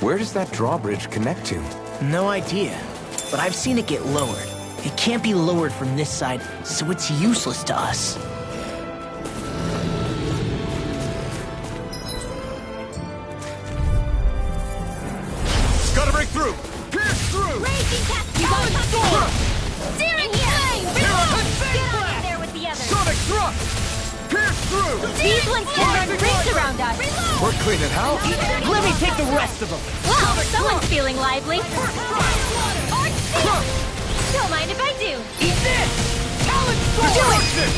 Where does that drawbridge connect to? No idea, but I've seen it get lowered. It can't be lowered from this side, so it's useless to us. Gotta break through! Pierce through! Raging Captain! You got storm! Searing flame! Get on in there with the others! Sonic thrust! Pierce through! These ones can run rings around us! We're cleaning house? Let me take the rest of them! Wow, someone's feeling lively! Don't mind if I do! Eat this! Talent storm! Do it!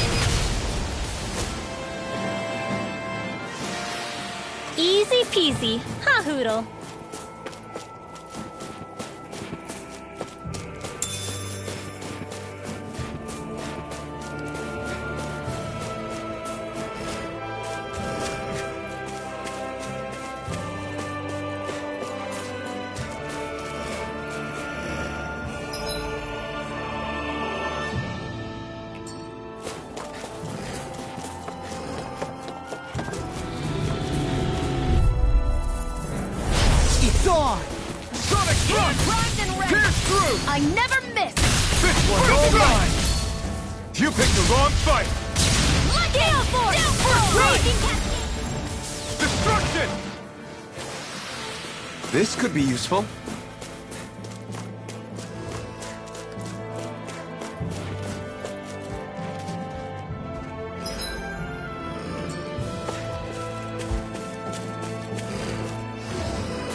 Easy peasy, huh, Hoodle? On! Sonic thrust! Pierce through! I never miss! This one's all mine! You picked the wrong fight! Gale Force! Raging Captain! Destruction! This could be useful.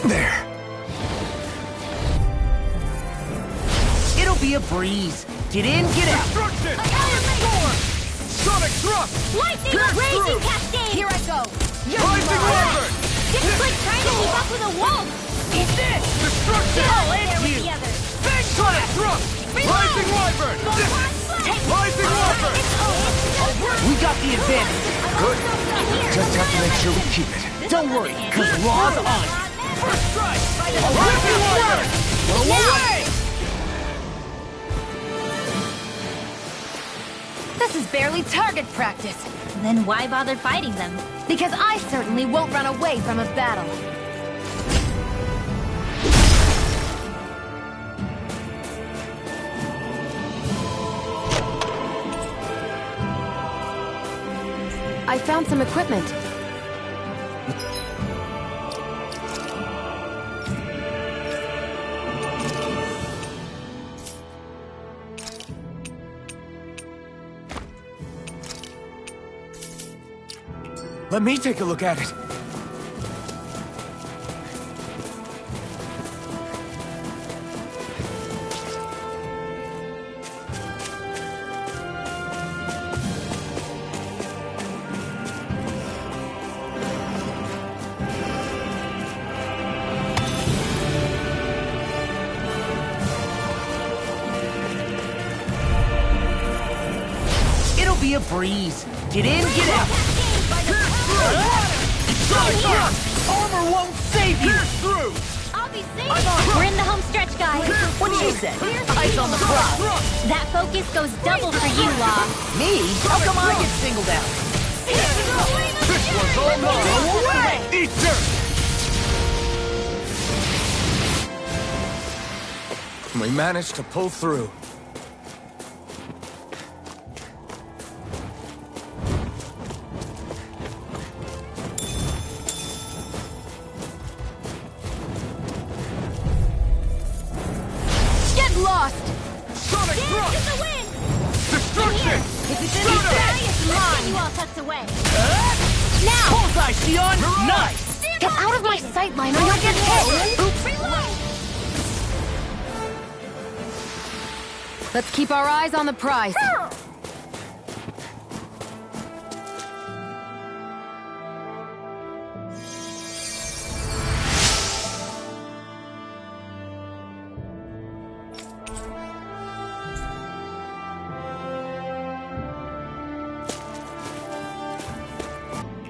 There. It'll be a breeze. Get in, get out. Destruction! Storm! Sonic thrust! Lightning Pierce Raging through! Cascade! Here I go! Rising Wyvern! It's like trying to keep up with a wolf! Eat this! Destruction! I'll There end with you! the others! Big Sonic thrust! Rising Wyvern! Rising Wyvern! We got the advantage. Good. Just have to make sure we keep it. Don't worry, cause Raw's on it. First strike! Rising Wyvern! Go away! This is barely target practice. Then why bother fighting them? Because I certainly won't run away from a battle. I found some equipment. Let me take a look at it. It'll be a breeze. Get in, get out. Armor won't save you. Pierce through! I'll be safe! We're in the home stretch, guys! What she said? Eyes on the prize. That focus goes double for you, Law! Me? How come I get singled out? This one's all mine! Go away! Eat dirt! We managed to pull through. Get lost! Sonic thrust! Get the wind! Destruction! If it's Now mine! you all tucked away! Now! Bullseye, Sion! Nice! Get out of my sight line or you'll get hit! Reload! Let's keep our eyes on the prize.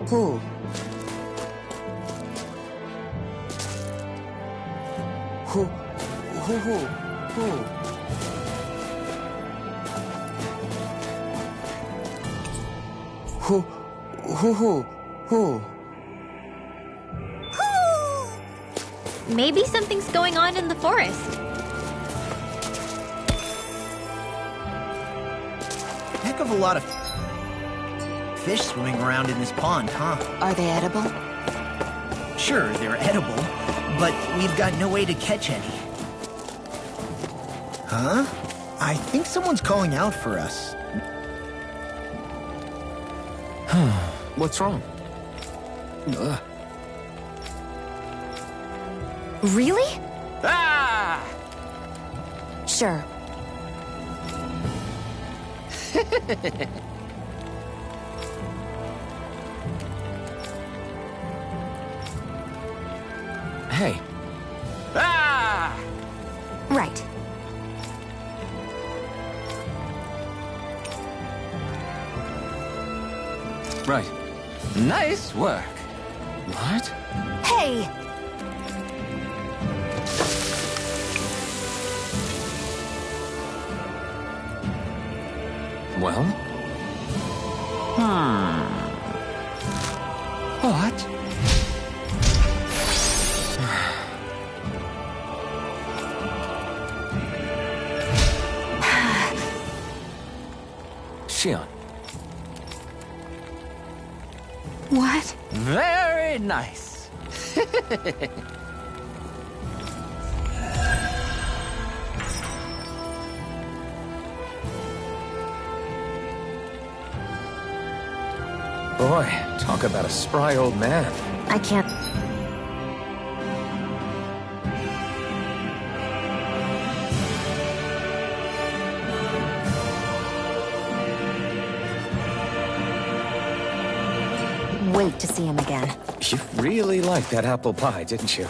Who? Who? Maybe something's going on in the forest. Heck of a lot of fish swimming around in this pond, huh? Are they edible? Sure, they're edible, but we've got no way to catch any. Huh? I think someone's calling out for us. What's wrong? Really? Ah! Sure. Hey. Ah! Right. Right. Nice work. What? Hey! Well? What? Shion. What? Very nice. Boy, talk about a spry old man. I can't... wait to see him again. You really liked that apple pie, didn't you?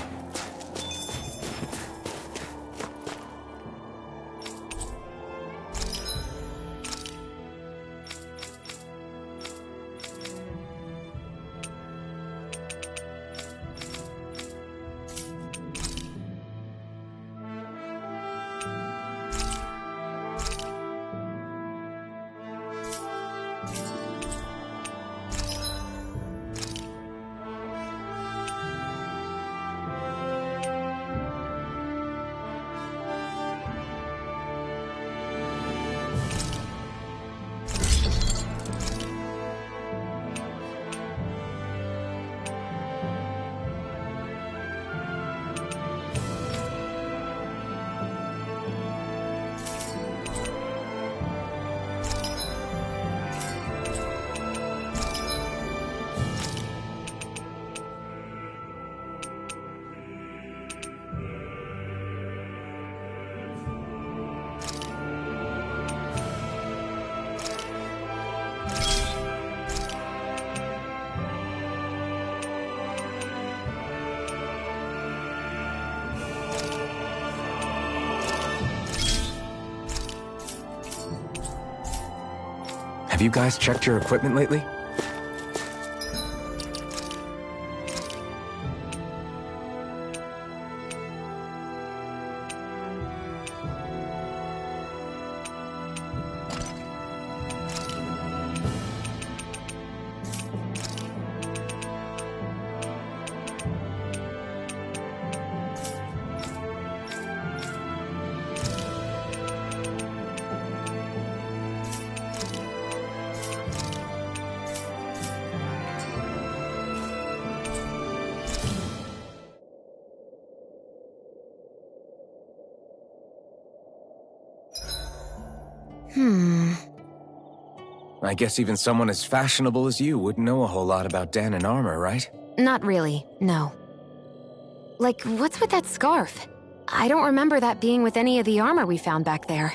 Have you guys checked your equipment lately? I guess even someone as fashionable as you wouldn't know a whole lot about Dan and armor, right? Not really, no. Like, what's with that scarf? I don't remember that being with any of the armor we found back there.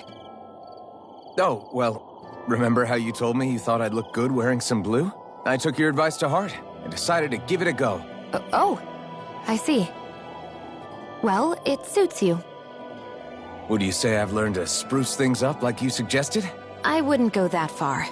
Oh, well, remember how you told me you thought I'd look good wearing some blue? I took your advice to heart and decided to give it a go. Oh, I see. Well, it suits you. Would you say I've learned to spruce things up like you suggested? I wouldn't go that far.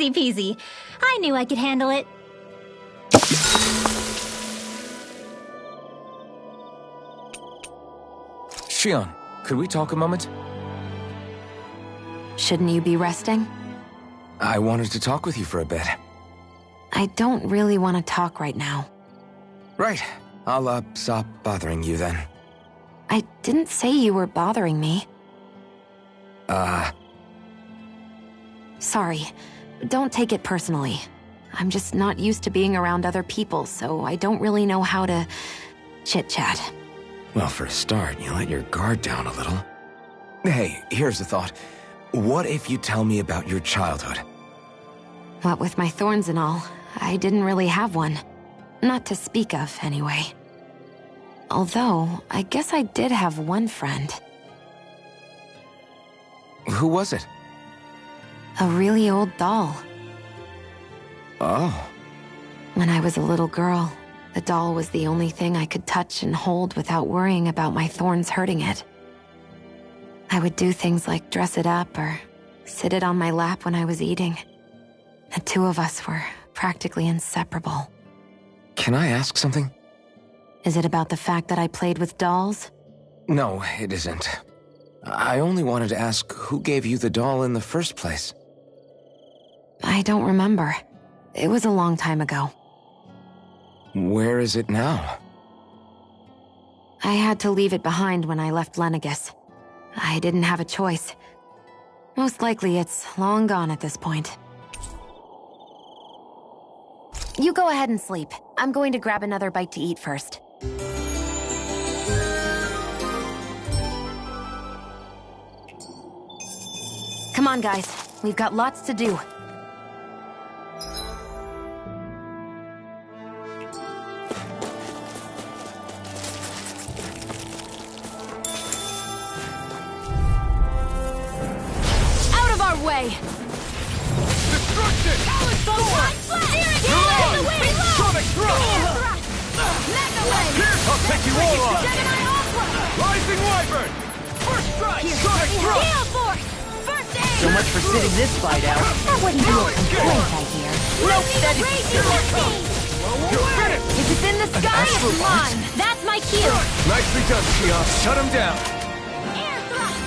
Easy peasy. I knew I could handle it. Shion, could we talk a moment? Shouldn't you be resting? I wanted to talk with you for a bit. I don't really want to talk right now. Right. I'll, stop bothering you then. I didn't say you were bothering me. Sorry. Don't take it personally. I'm just not used to being around other people, so I don't really know how to chit-chat. Well, for a start, you let your guard down a little. Hey, here's a thought. What if you tell me about your childhood? What with my thorns and all, I didn't really have one. Not to speak of, anyway. Although, I guess I did have one friend. Who was it? A really old doll. Oh. When I was a little girl, the doll was the only thing I could touch and hold without worrying about my thorns hurting it. I would do things like dress it up or sit it on my lap when I was eating. The two of us were practically inseparable. Can I ask something? Is it about the fact that I played with dolls? No, it isn't. I only wanted to ask who gave you the doll in the first place. I don't remember. It was a long time ago. Where is it now? I had to leave it behind when I left Lenegus. I didn't have a choice. Most likely it's long gone at this point. You go ahead and sleep. I'm going to grab another bite to eat first. Come on, guys. We've got lots to do. Out of our way! Destruction! Forward! Mirage! Sonic thrust! I'll take you all on! Rising Wyvern! First strike! Sonic thrust! Gale Force! First aid! So much for sitting this fight out. That wouldn't be a complaint, I hear. Nope, that is Raging Machine! You're finished! If it's in the sky, it's mine! That's my cue! Nicely done, Shion. Shut him down. Air thrust!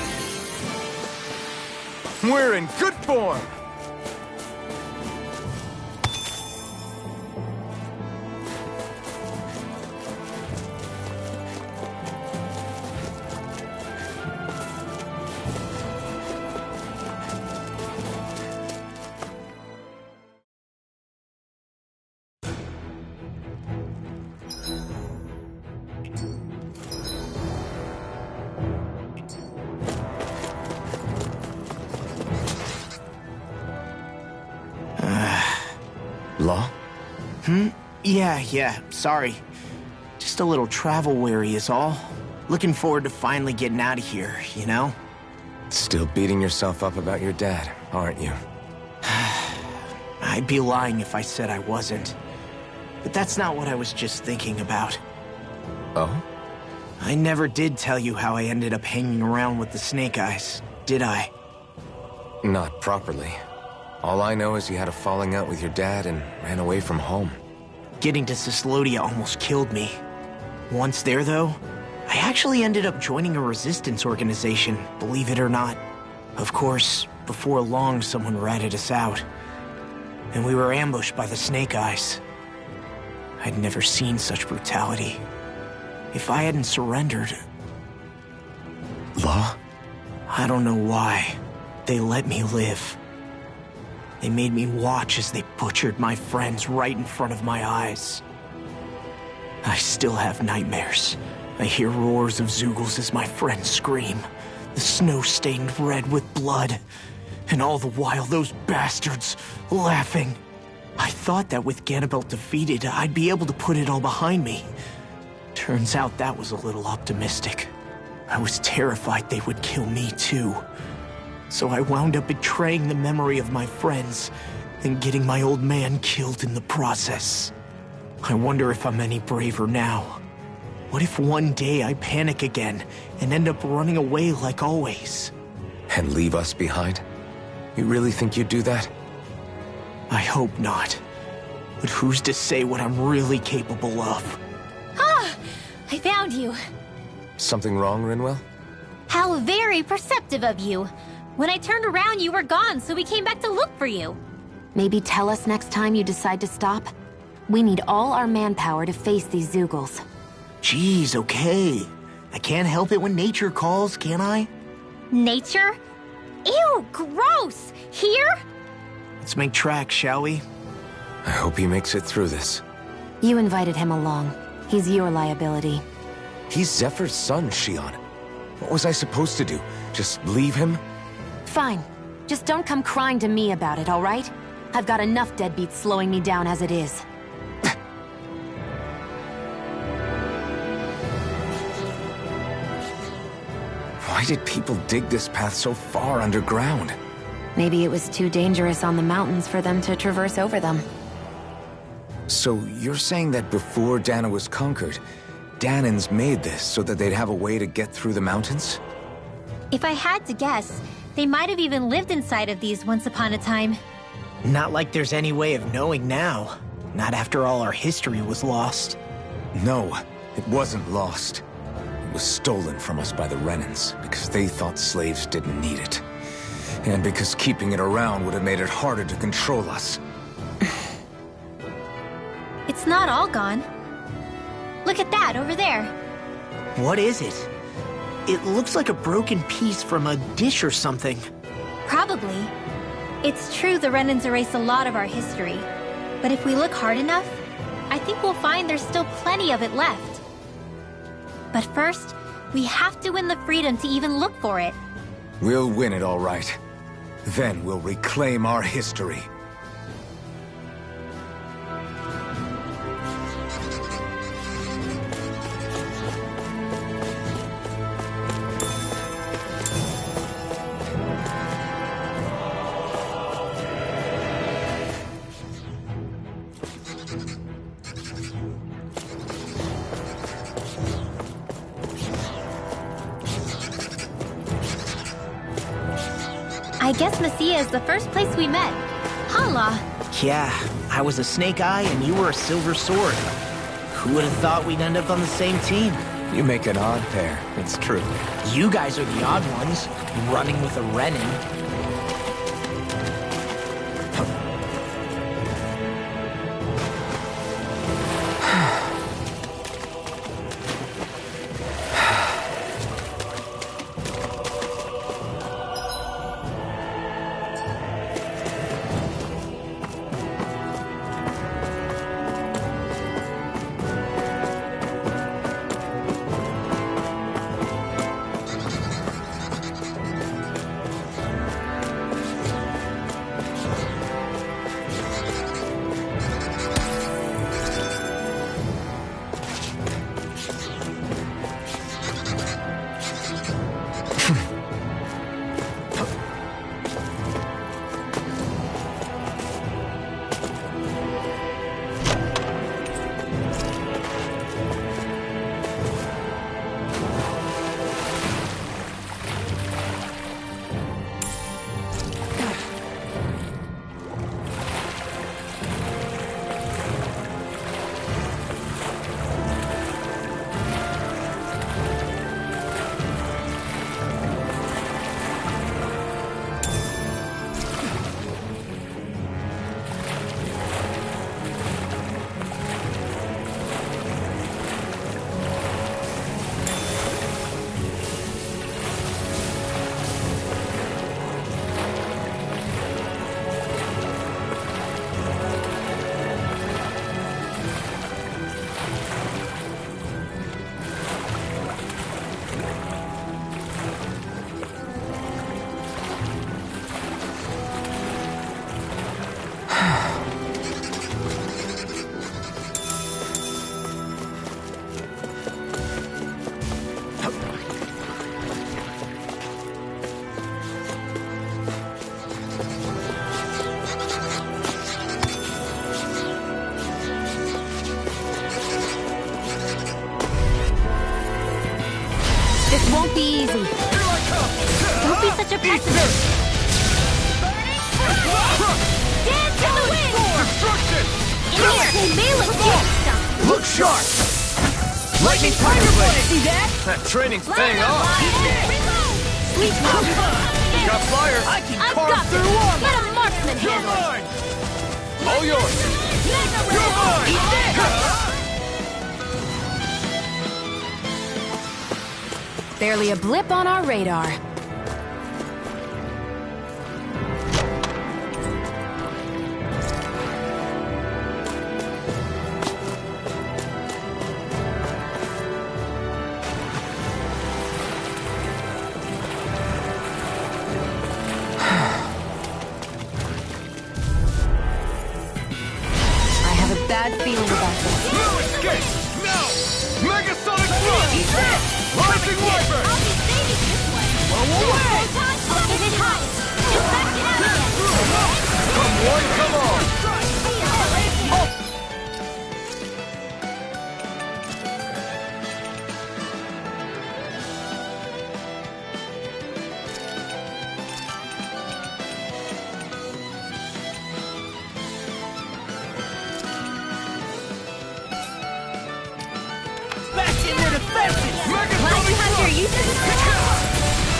We're in good form. Law? Yeah, sorry. Just a little travel weary is all. Looking forward to finally getting out of here, you know? Still beating yourself up about your dad, aren't you? I'd be lying if I said I wasn't. But that's not what I was just thinking about. Oh? I never did tell you how I ended up hanging around with the Snake Eyes, did I? Not properly. All I know is you had a falling out with your dad and ran away from home. Getting to Cislodia almost killed me. Once there, though, I actually ended up joining a resistance organization, believe it or not. Of course, before long, someone ratted us out. And we were ambushed by the Snake Eyes. I'd never seen such brutality. If I hadn't surrendered... Law? I don't know why. They let me live. They made me watch as they butchered my friends right in front of my eyes. I still have nightmares. I hear roars of Zeugles as my friends scream. The snow stained red with blood. And all the while, those bastards laughing. I thought that with Ganabelt defeated, I'd be able to put it all behind me. Turns out that was a little optimistic. I was terrified they would kill me too. So I wound up betraying the memory of my friends and getting my old man killed in the process. I wonder if I'm any braver now. What if one day I panic again and end up running away like always? And leave us behind? You really think you'd do that? I hope not. But who's to say what I'm really capable of? Ah! I found you. Something wrong, Rinwell? How very perceptive of you. When I turned around, you were gone, so we came back to look for you. Maybe tell us next time you decide to stop? We need all our manpower to face these Zeugles. Jeez, okay. I can't help it when nature calls, can I? Nature? Ew, gross! Here? Let's make tracks, shall we? I hope he makes it through this. You invited him along. He's your liability. He's Zephyr's son, Shion. What was I supposed to do? Just leave him? Fine. Just don't come crying to me about it, all right? I've got enough deadbeats slowing me down as it is. Why did people dig this path so far underground? Maybe it was too dangerous on the mountains for them to traverse over them. So you're saying that before Dana was conquered, Danans made this so that they'd have a way to get through the mountains? If I had to guess, they might have even lived inside of these once upon a time. Not like there's any way of knowing now. Not after all our history was lost. No, it wasn't lost. It was stolen from us by the Renans because they thought slaves didn't need it. And because keeping it around would have made it harder to control us. It's not all gone. Look at that over there. What is it? It looks like a broken piece from a dish or something. Probably. It's true the Renans erased a lot of our history. But if we look hard enough, I think we'll find there's still plenty of it left. But first, we have to win the freedom to even look for it. We'll win it all right. Then we'll reclaim our history. I guess Menancia is the first place we met. Hala. Yeah, I was a snake eye and you were a silver sword. Who would have thought we'd end up on the same team? You make an odd pair, it's true. You guys are the odd ones, running with a Renan. This won't be easy. Don't be such a pessimist. Dance in the wind! Look sharp! Lightning Tiger Blade! See that? That training's paying off! Got fire! I can carve through armor! Let a marksman You're handle it! mine! All yours! You're mine! Barely a blip on our radar. Bad feeling about this. No escape! No! Megasonic Thrust! Rising Wyvern! I'll be saving this one! Blow away! Is it hot? Just back it out again! Come one, come all!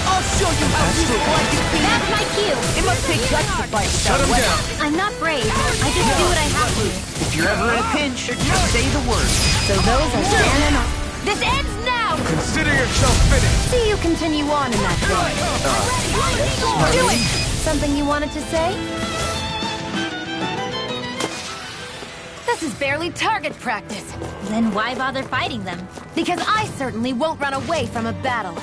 I'll show you how you look like it. That's my cue! It must take guts to fight Shut him without down! I'm not brave. I just do what I have to. If you're ever in a pinch, just say the word. So those are standing up. This ends now! Consider yourself finished! See you continue on in that vein. Do it! Something you wanted to say? This is barely target practice. Then why bother fighting them? Because I certainly won't run away from a battle.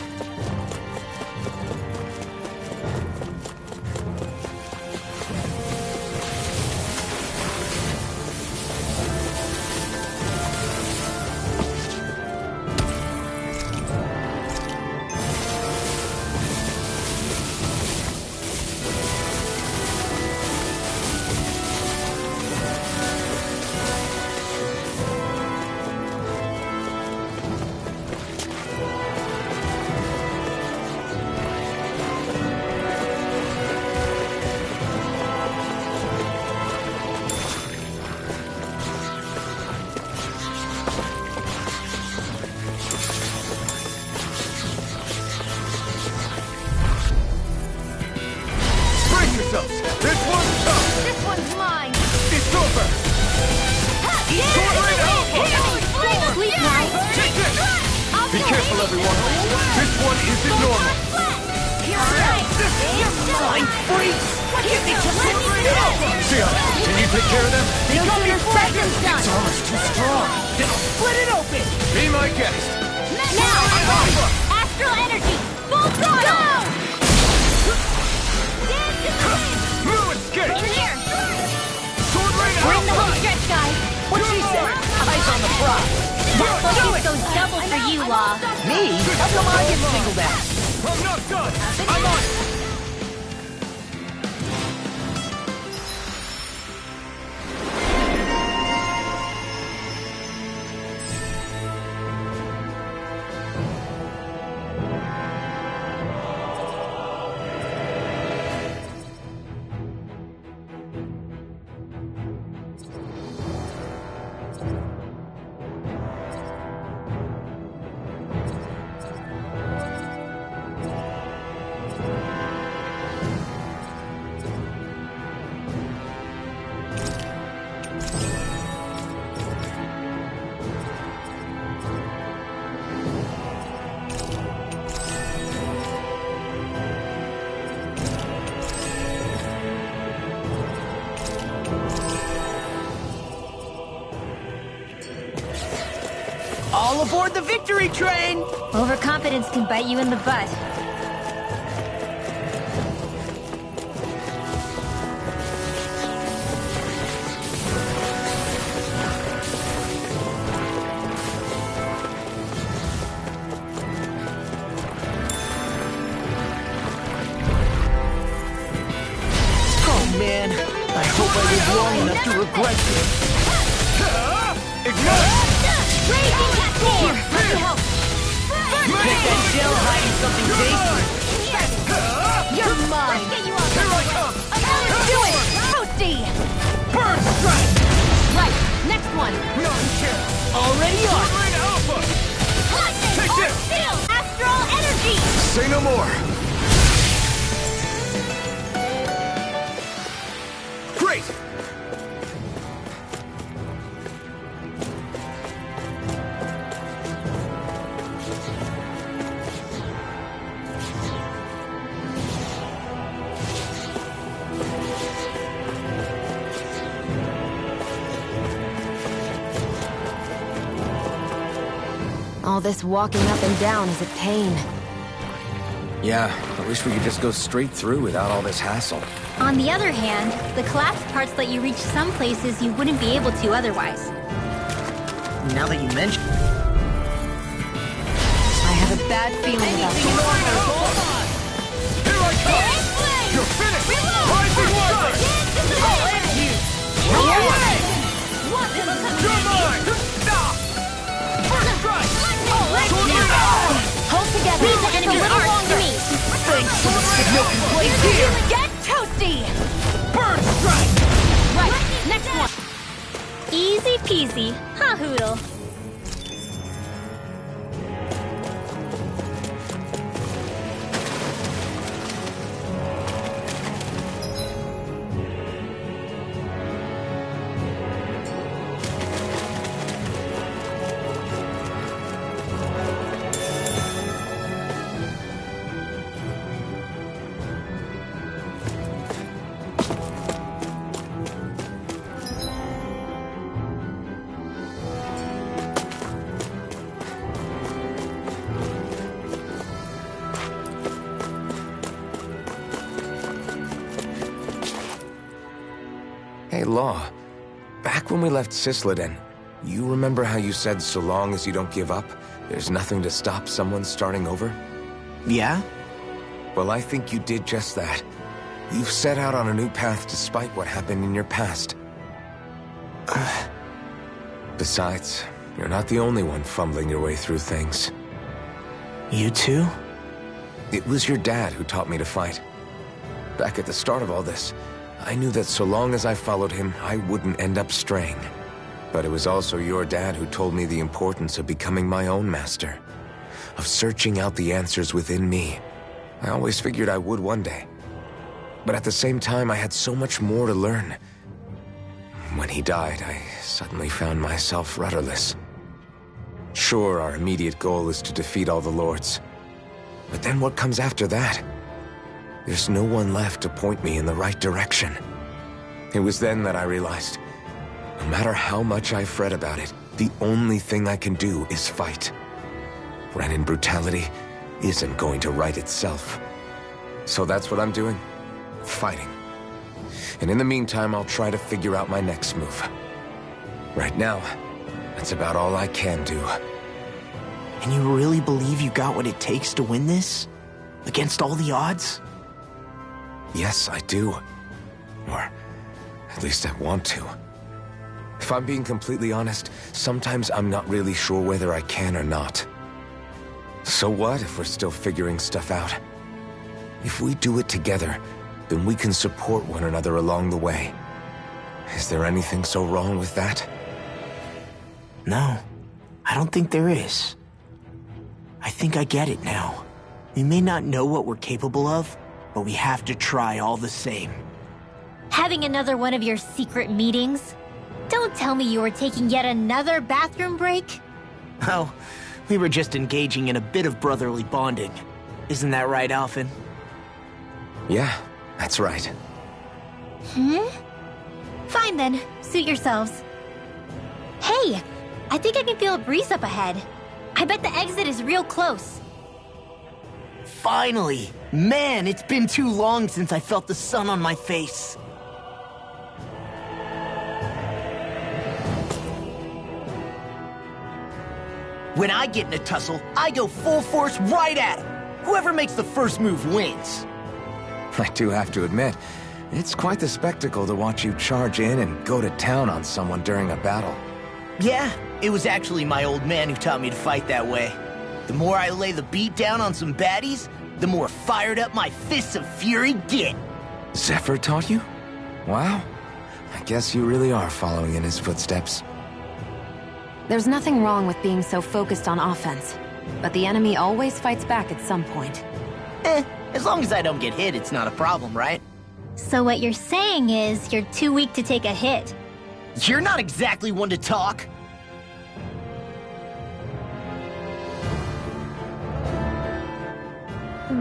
This one's tough! This one's mine! It's over! Sleep now! Take this! Be careful, everyone! This one isn't normal! Mind freaks! Give me just Sia, can you take care of them? No sooner said than done! This armor's too strong! Then I'll split it open! Be my guest! Now! Astral energy! Full throttle! No escape! In here! Sword Rain Bring the home outside! stretch, guys! What she said? Eyes on the prize! That focus goes double for you, Law. Me? How come I get singled out? I'm not done! I'm on it! All aboard the victory train! Overconfidence can bite you in the butt. Oh man, I hope I live long enough to regret this. Ignite! Raging Cascade! Here, let me help! Take that shell hiding something tasty. You're mine! Get you off! Here I come! Do it! Toasty! Burn strike! Right! one! Already on! Take this! Astral energy! Say no more! Great! All this walking up and down is a pain. Yeah, I wish we could just go straight through without all this hassle. On the other hand, the collapsed parts let you reach some places you wouldn't be able to otherwise. Now that you mention... I have a bad feeling about this. Here I come! You're finished! Rising water! You're mine! First strike! Hold together. Leave the enemy long to me. Thanks for the significant play here! Get toasty! Burn strike! Right, next one. Easy peasy. Ha hoodle. Hey, Law. Back when we left Cisleden, you remember how you said so long as you don't give up, there's nothing to stop someone starting over? Yeah? Well, I think you did just that. You've set out on a new path despite what happened in your past. Besides, you're not the only one fumbling your way through things. You too? It was your dad who taught me to fight. Back at the start of all this, I knew that so long as I followed him, I wouldn't end up straying. But it was also your dad who told me the importance of becoming my own master, of searching out the answers within me. I always figured I would one day. But at the same time, I had so much more to learn. When he died, I suddenly found myself rudderless. Sure, our immediate goal is to defeat all the lords. But then what comes after that? There's no one left to point me in the right direction. It was then that I realized, no matter how much I fret about it, the only thing I can do is fight. Renin brutality isn't going to right itself. So that's what I'm doing. Fighting. And in the meantime, I'll try to figure out my next move. Right now, that's about all I can do. And you really believe you got what it takes to win this? Against all the odds? Yes, I do. Or at least I want to. If I'm being completely honest, sometimes I'm not really sure whether I can or not. So what if we're still figuring stuff out? If we do it together, then we can support one another along the way. Is there anything so wrong with that? No, I don't think there is. I think I get it now. We may not know what we're capable of, but we have to try all the same. Having another one of your secret meetings? Don't tell me you were taking yet another bathroom break? Oh, we were just engaging in a bit of brotherly bonding. Isn't that right, Alphen? Yeah, that's right. Fine then, suit yourselves. Hey, I think I can feel a breeze up ahead. I bet the exit is real close. Finally! Man, it's been too long since I felt the sun on my face. When I get in a tussle, I go full force right at him. Whoever makes the first move wins. I do have to admit, it's quite the spectacle to watch you charge in and go to town on someone during a battle. Yeah, it was actually my old man who taught me to fight that way. The more I lay the beat down on some baddies, the more fired up my fists of fury get. Zephyr taught you? Wow. I guess you really are following in his footsteps. There's nothing wrong with being so focused on offense, but the enemy always fights back at some point. As long as I don't get hit, it's not a problem, right? So what you're saying is you're too weak to take a hit. You're not exactly one to talk.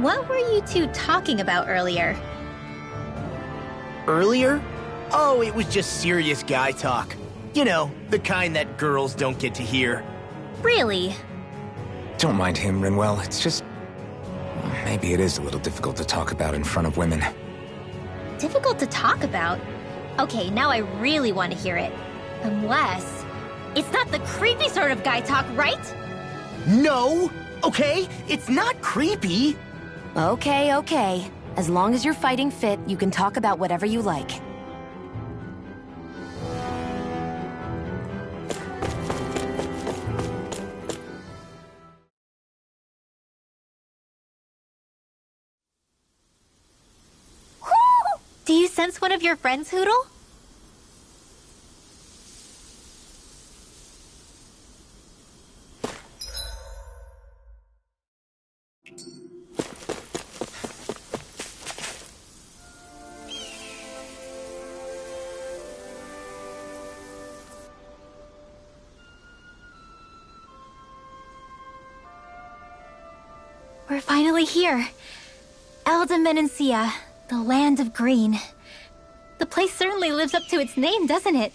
What were you two talking about earlier? Earlier? Oh, it was just serious guy talk. You know, the kind that girls don't get to hear. Really? Don't mind him, Rinwell. It's just... maybe it is a little difficult to talk about in front of women. Difficult to talk about? Okay, now I really want to hear it. Unless... it's not the creepy sort of guy talk, right? No! Okay? It's not creepy! Okay, okay. As long as you're fighting fit, you can talk about whatever you like. Do you sense one of your friends, Hootle? We're finally here. Elde Menancia, the land of green. The place certainly lives up to its name, doesn't it?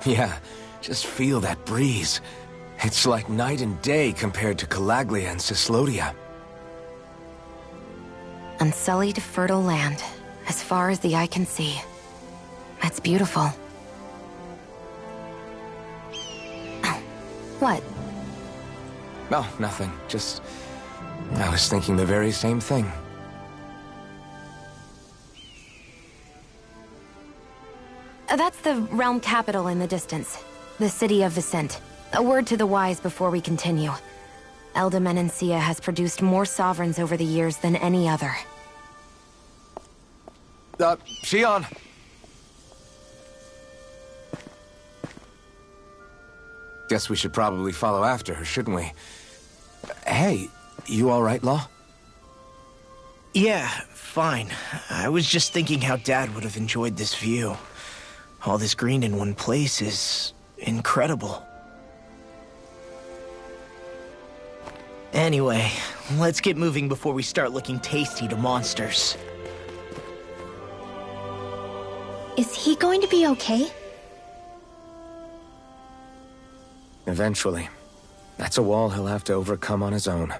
Yeah, just feel that breeze. It's like night and day compared to Calaglia and Cyslodia. Unsullied, fertile land, as far as the eye can see. It's beautiful. Oh, what? Oh, nothing. Just... I was thinking the very same thing. That's the realm capital in the distance. The city of Vicent. A word to the wise before we continue. Elde Menancia has produced more sovereigns over the years than any other. Shion! Guess we should probably follow after her, shouldn't we? Hey, you all right, Law? Yeah, fine. I was just thinking how Dad would have enjoyed this view. All this green in one place is incredible. Anyway, let's get moving before we start looking tasty to monsters. Is he going to be okay? Eventually. That's a wall he'll have to overcome on his own.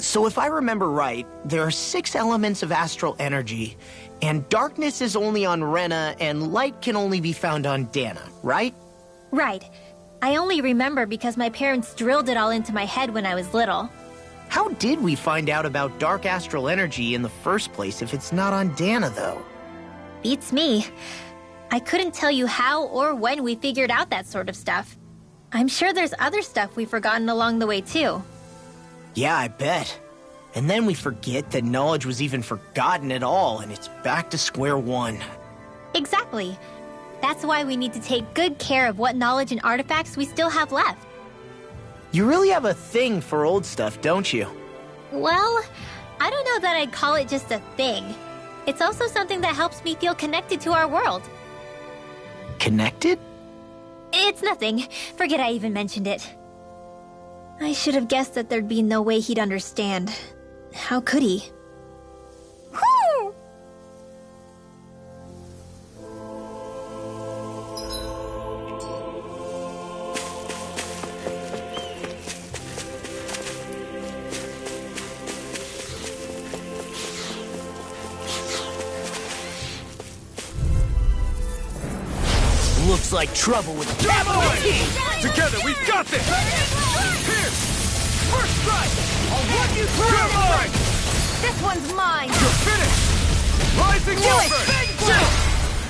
So if I remember right, there are 6 elements of astral energy, and darkness is only on Rena, and light can only be found on Dana, right? Right. I only remember because my parents drilled it all into my head when I was little. How did we find out about dark astral energy in the first place if it's not on Dana, though? Beats me. I couldn't tell you how or when we figured out that sort of stuff. I'm sure there's other stuff we've forgotten along the way, too. Yeah, I bet. And then we forget that knowledge was even forgotten at all, and it's back to square one. Exactly. That's why we need to take good care of what knowledge and artifacts we still have left. You really have a thing for old stuff, don't you? Well, I don't know that I'd call it just a thing. It's also something that helps me feel connected to our world. Connected? It's nothing. Forget I even mentioned it. I should have guessed that there'd be no way he'd understand. How could he? Looks like trouble with capital T! Together, we've got this! Here! First strike! I'll run you through! You're mine! This one's mine! You're finished! Rising over!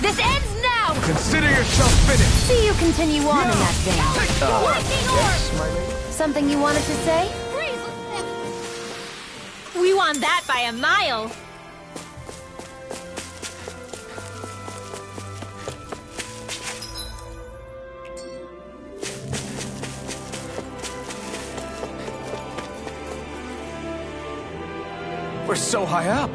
This ends now! Consider yourself finished! See you continue on in that vein. Yes, my lady? Something you wanted to say? We won that by a mile. We're so high up.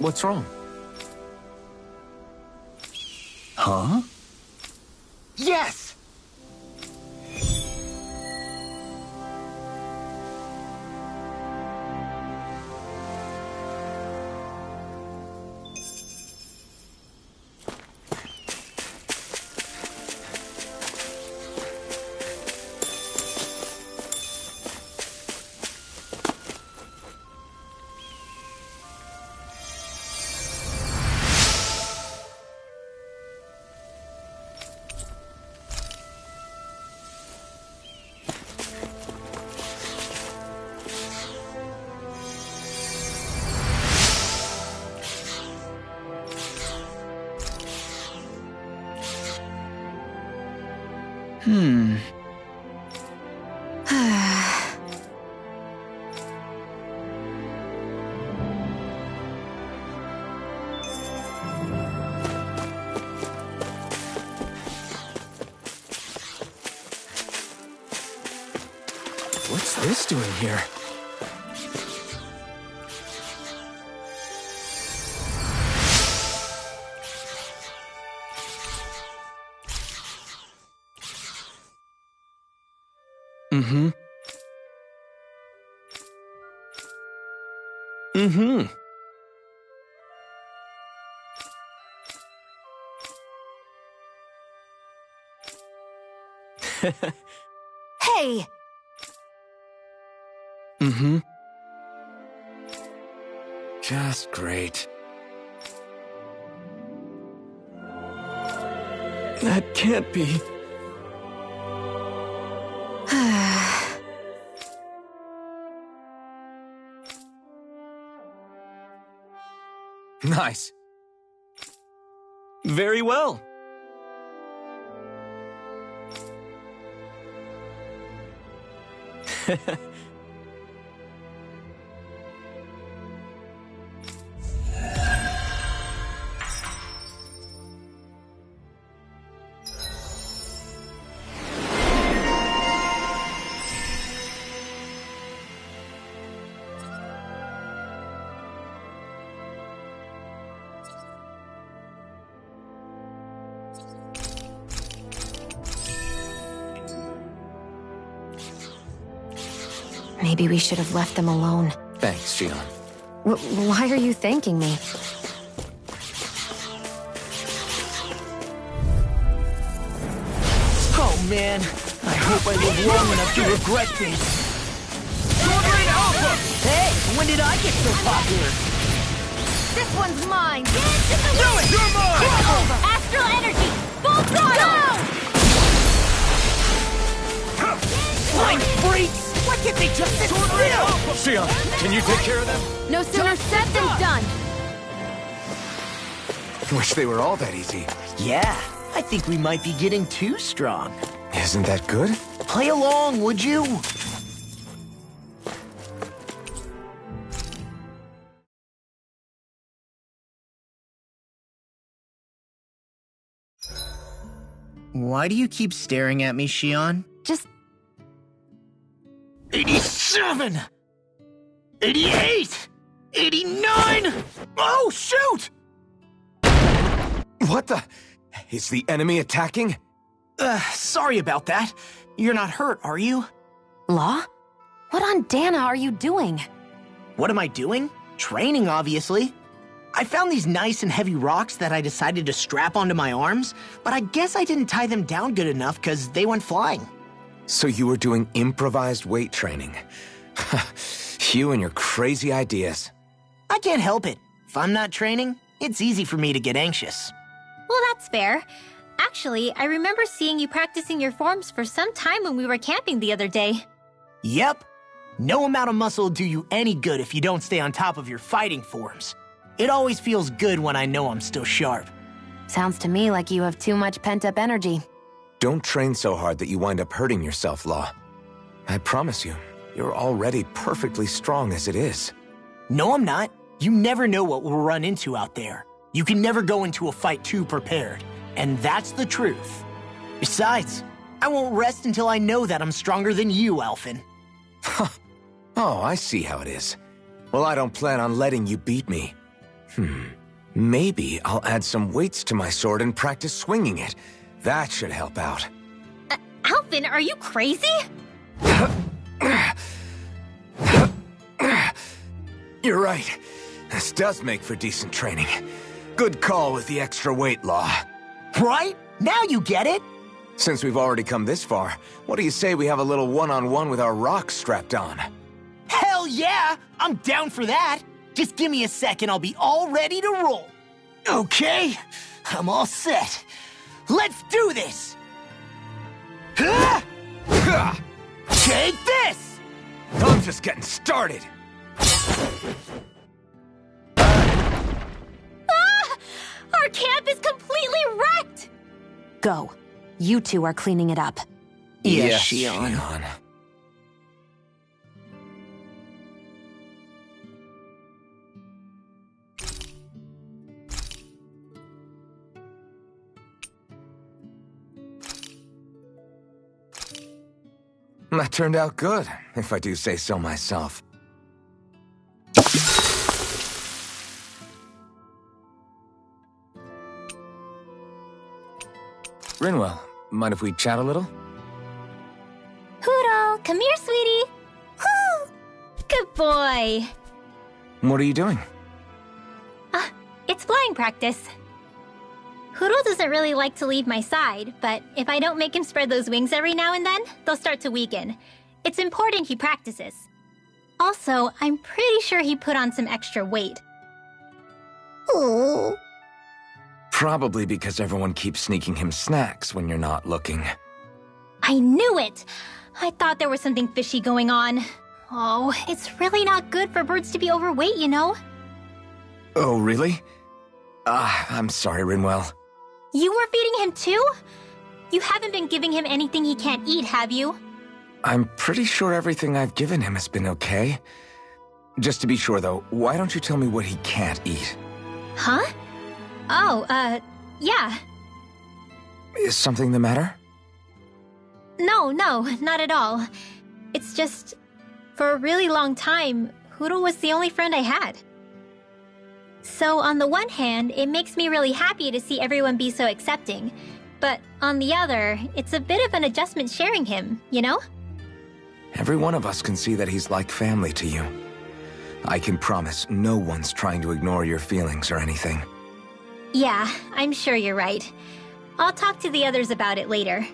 What's wrong? Huh? Yes! What's this doing here? Mm-hmm. Mm-hmm. Hey! Mm-hmm. Just great. That can't be. Nice. Very well. Maybe we should have left them alone. Thanks, Shion. Why are you thanking me? Oh man, I hope I live long enough to regret this. Hey, when did I get so popular? This one's mine! Do it! You're mine! It's over! Astral energy! Full throttle! Blind freaks! Why can't they just sit still? Shion, can you take care of them? No sooner said than done! Wish they were all that easy. Yeah, I think we might be getting too strong. Isn't that good? Play along, would you? Why do you keep staring at me, Shion? Just 87! 88! 89! Oh, shoot! What the? Is the enemy attacking? Sorry about that. You're not hurt, are you? Law? What on Dana are you doing? What am I doing? Training, obviously. I found these nice and heavy rocks that I decided to strap onto my arms, but I guess I didn't tie them down good enough because they went flying. So you were doing improvised weight training. You and your crazy ideas. I can't help it. If I'm not training, it's easy for me to get anxious. Well, that's fair. Actually, I remember seeing you practicing your forms for some time when we were camping the other day. Yep. No amount of muscle will do you any good if you don't stay on top of your fighting forms. It always feels good when I know I'm still sharp. Sounds to me like you have too much pent-up energy. Don't train so hard that you wind up hurting yourself, Law. I promise you, you're already perfectly strong as it is. No, I'm not. You never know what we'll run into out there. You can never go into a fight too prepared. And that's the truth. Besides, I won't rest until I know that I'm stronger than you, Alphen. Oh, I see how it is. Well, I don't plan on letting you beat me. Maybe I'll add some weights to my sword and practice swinging it. That should help out. Alphen, are you crazy? You're right. This does make for decent training. Good call with the extra weight, Law. Right? Now you get it? Since we've already come this far, what do you say we have a little one-on-one with our rocks strapped on? Hell yeah! I'm down for that! Just give me a second, I'll be all ready to roll. Okay, I'm all set. Let's do this! Take this! I'm just getting started. Our camp is completely wrecked! Go. You two are cleaning it up. Yes, Shion. That turned out good, if I do say so myself. Rinwell, mind if we chat a little? Hoodle, come here, sweetie. Woo! Good boy. What are you doing? It's flying practice. Hoodle doesn't really like to leave my side, but if I don't make him spread those wings every now and then, they'll start to weaken. It's important he practices. Also, I'm pretty sure he put on some extra weight. Oh. Probably because everyone keeps sneaking him snacks when you're not looking. I knew it! I thought there was something fishy going on. Oh, it's really not good for birds to be overweight, you know? Oh, really? I'm sorry, Rinwell. You were feeding him too? You haven't been giving him anything he can't eat, have you? I'm pretty sure everything I've given him has been okay. Just to be sure, though, why don't you tell me what he can't eat? Huh? Oh, yeah. Is something the matter? No, not at all. It's just, for a really long time, Hoodle was the only friend I had. So on the one hand, it makes me really happy to see everyone be so accepting. But on the other, it's a bit of an adjustment sharing him, you know? Every one of us can see that he's like family to you. I can promise no one's trying to ignore your feelings or anything. Yeah, I'm sure you're right. I'll talk to the others about it later.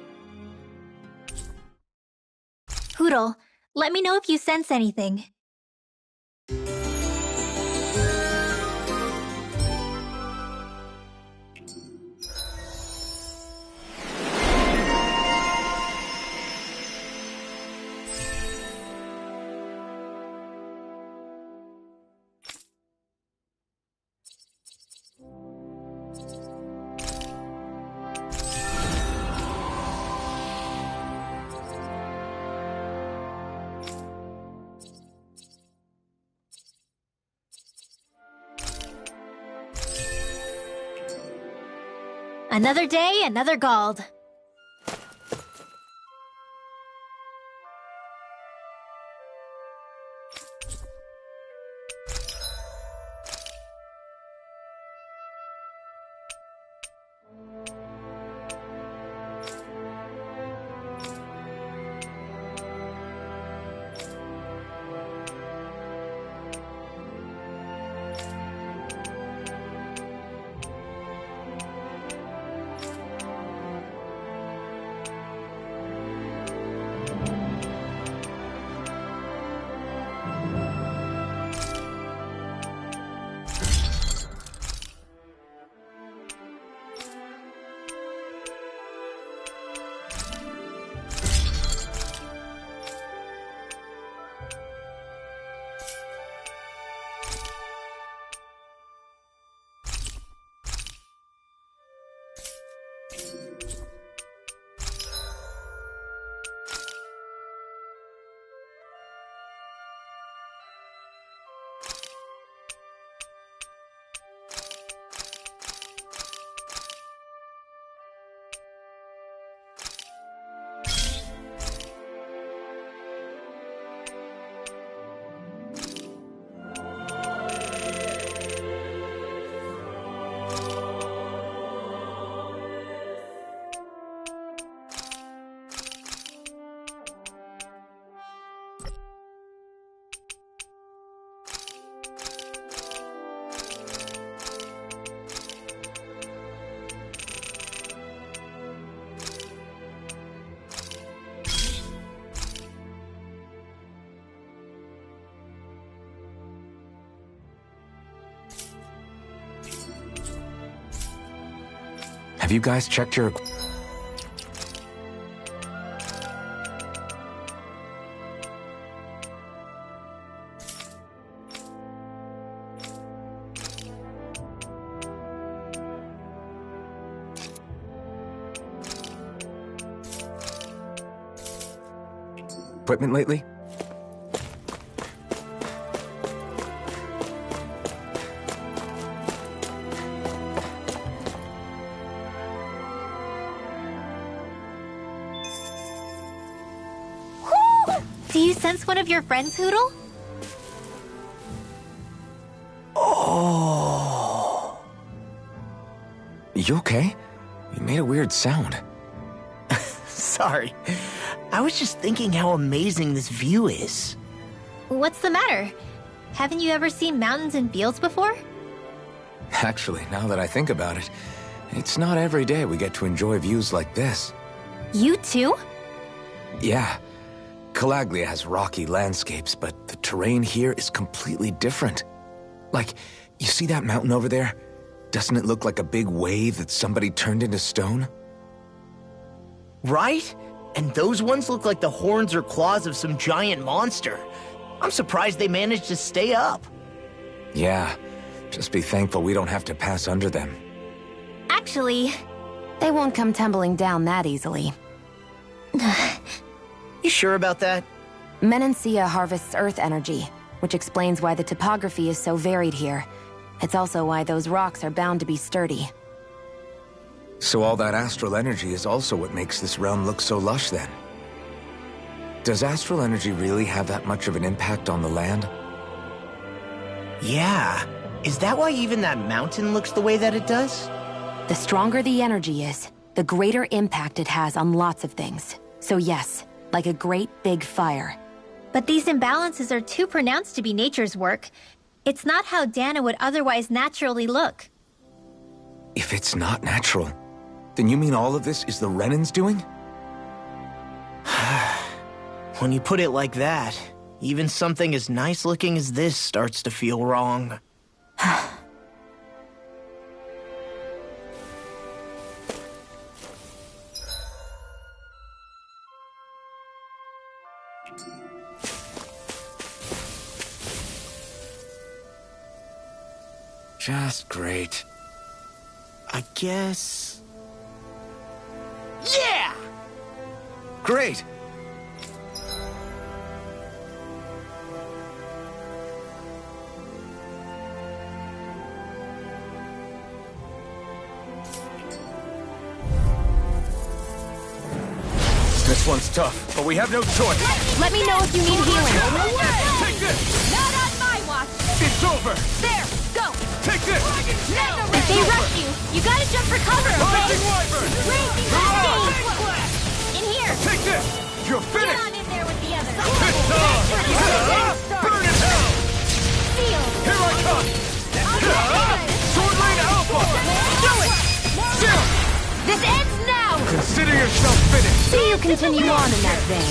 Hoodle, let me know if you sense anything. Another day, another Gald. Have you guys checked your... equipment lately? Do you sense one of your friends, Hootle? Oh. You okay? You made a weird sound. Sorry. I was just thinking how amazing this view is. What's the matter? Haven't you ever seen mountains and fields before? Actually, now that I think about it, it's not every day we get to enjoy views like this. You too? Yeah. Calaglia has rocky landscapes, but the terrain here is completely different. Like, you see that mountain over there? Doesn't it look like a big wave that somebody turned into stone? Right? And those ones look like the horns or claws of some giant monster. I'm surprised they managed to stay up. Yeah, just be thankful we don't have to pass under them. Actually... They won't come tumbling down that easily. You sure about that? Menancia harvests earth energy, which explains why the topography is so varied here. It's also why those rocks are bound to be sturdy. So all that astral energy is also what makes this realm look so lush then? Does astral energy really have that much of an impact on the land? Yeah. Is that why even that mountain looks the way that it does? The stronger the energy is, the greater impact it has on lots of things. So yes, like a great big fire. But these imbalances are too pronounced to be nature's work. It's not how Dana would otherwise naturally look. If it's not natural, then you mean all of this is the Renans doing? When you put it like that, even something as nice looking as this starts to feel wrong. Just great. I guess... Yeah! Great! This one's tough, but we have no choice. Let me know if you need healing. Take this! Not on my watch! It's over! There! Go! Take this! Never if they rush you gotta jump for cover, okay? Rising Wyvern! Blazing Lightning! In here! Take this! You're Get finished! on in there with the others! It's on! Burn in hell! Seal! Here I come! Sword Lane Alpha! Do it! Still! This ends now! Consider yourself finished! See you continue on in that vein.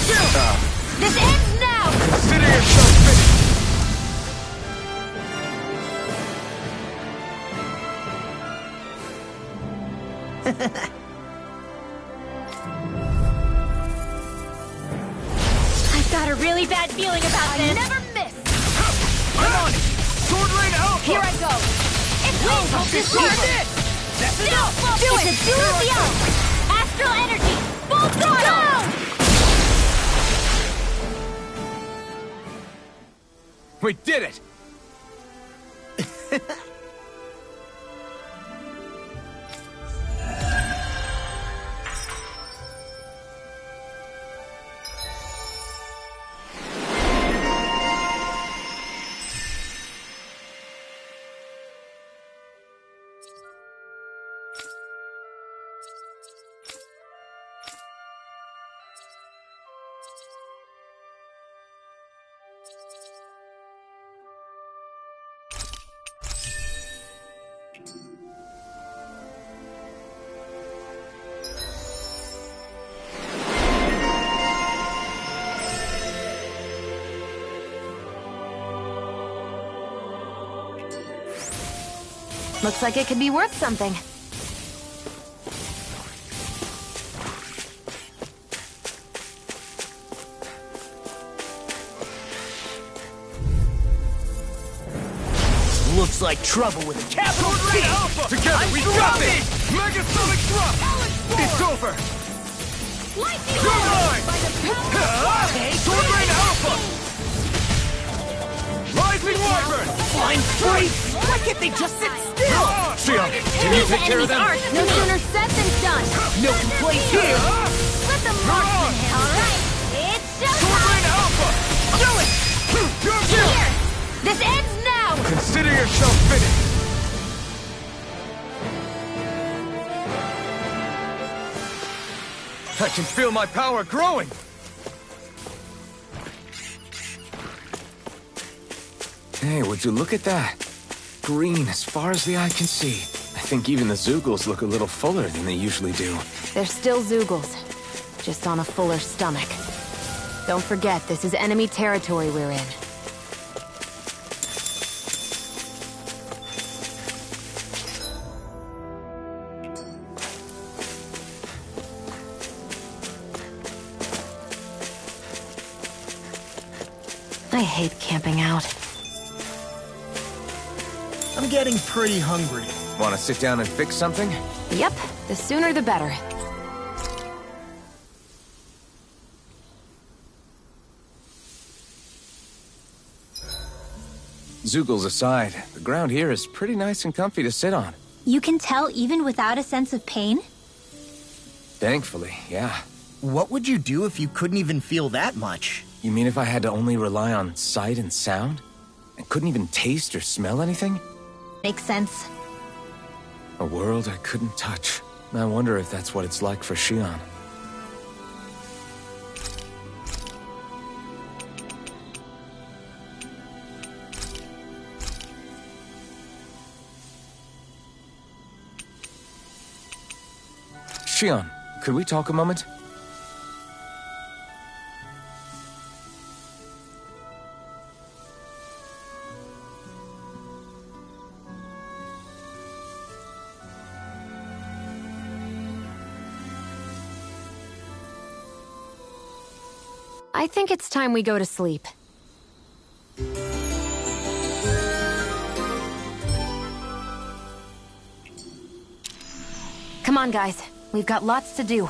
This ends now! Consider yourself finished! I've got a really bad feeling about this. Never miss! I'm on it! Sword Lane Alpha! Here I go! It's over! It's This it! That's enough! Do it! Do it! The elf! Astral energy! Full throttle! We did it! Looks like it could be worth something. Looks like trouble with a capital T! Alpha! Together we got this! Megasonic thrust! It's over! Lightning Good Bolt! line! By the power of Sword Rain Alpha! Rising Wyvern! Flying free! Why can't they just sit still? Shion, can you take care of them? No sooner said than done. No complaints here! Let the marksman handle. All right, it's Sword showtime. Rain Alpha! Do it! Here, this ends now. Consider yourself finished! I can feel my power growing! Hey, would you look at that? Green as far as the eye can see. I think even the Zeugles look a little fuller than they usually do. They're still Zeugles, just on a fuller stomach. Don't forget, this is enemy territory we're in. I hate camping out. I'm getting pretty hungry. Want to sit down and fix something? Yep, the sooner the better. Zeugles aside, the ground here is pretty nice and comfy to sit on. You can tell even without a sense of pain? Thankfully, yeah. What would you do if you couldn't even feel that much? You mean if I had to only rely on sight and sound? And couldn't even taste or smell anything? Makes sense. A world I couldn't touch. I wonder if that's what it's like for Shion. Shion, could we talk a moment? I think it's time we go to sleep. Come on, guys. We've got lots to do.